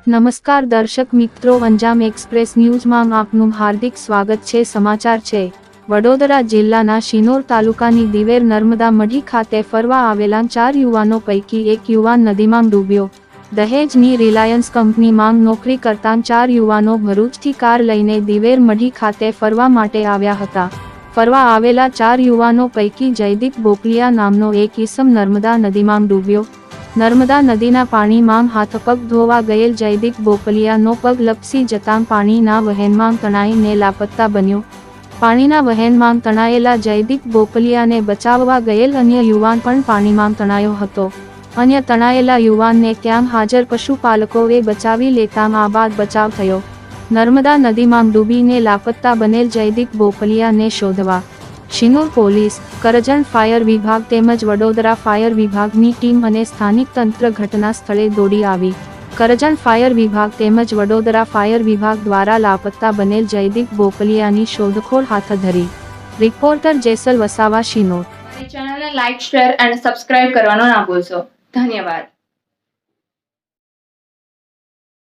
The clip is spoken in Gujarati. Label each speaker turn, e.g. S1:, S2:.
S1: નમસ્કાર દર્શક મિત્રો, અંજામ એક્સપ્રેસ ન્યૂઝમાં આપનું હાર્દિક સ્વાગત છે। સમાચાર છે વડોદરા જિલ્લાના શિનોર તાલુકાની દિવેર નર્મદા મઢી ખાતે ફરવા આવેલા 4 યુવાનો પૈકી એક યુવાન નદીમાં ડૂબ્યો। દહેજની રિલાયન્સ કંપનીમાં નોકરી કરતા 4 યુવાનો ભરૂચથી કાર લઈને દિવેર મઢી ખાતે ફરવા માટે આવ્યા હતા। ફરવા આવેલા 4 યુવાનો પૈકી જયદીપ બોપલિયા નામનો એક ઈસમ નર્મદા નદીમાં ડૂબ્યો। નર્મદા નદીના પાણીમાં હાથ પગ ધોવા ગયેલ જયદીપ બોપલિયાનો પગ લપસી જતાં પાણીના વહેણમાં તણાઈને લાપતા બન્યો। પાણીના વહેણમાં તણાયેલા જયદીપ બોપલિયાને બચાવવા ગયેલ અન્ય યુવાન પણ પાણીમાં તણાયો હતો। અન્ય તણાયેલા યુવાનને ત્યાં હાજર પશુપાલકોએ બચાવી લેતા આબાદ બચાવ થયો। નર્મદા નદીમાં ડૂબીને લાપતા બનેલ જયદીપ બોપલિયાને શોધવા શિનોર પોલીસ, કરજણ ફાયર વિભાગ તેમજ વડોદરા ફાયર વિભાગની ટીમ અને સ્થાનિક તંત્ર ઘટના સ્થળે દોડી આવી। કરજણ ફાયર વિભાગ તેમજ વડોદરા ફાયર વિભાગ દ્વારા લાપતા બનેલ જયદીપ બોપલિયાની શોધખોળ હાથ ધરી। રિપોર્ટર જેસલ વસાવા, શિનોર।
S2: ચેનલને લાઇક, શેર અને સબસ્ક્રાઇબ કરવાનું ના ભૂલશો। ધન્યવાદ।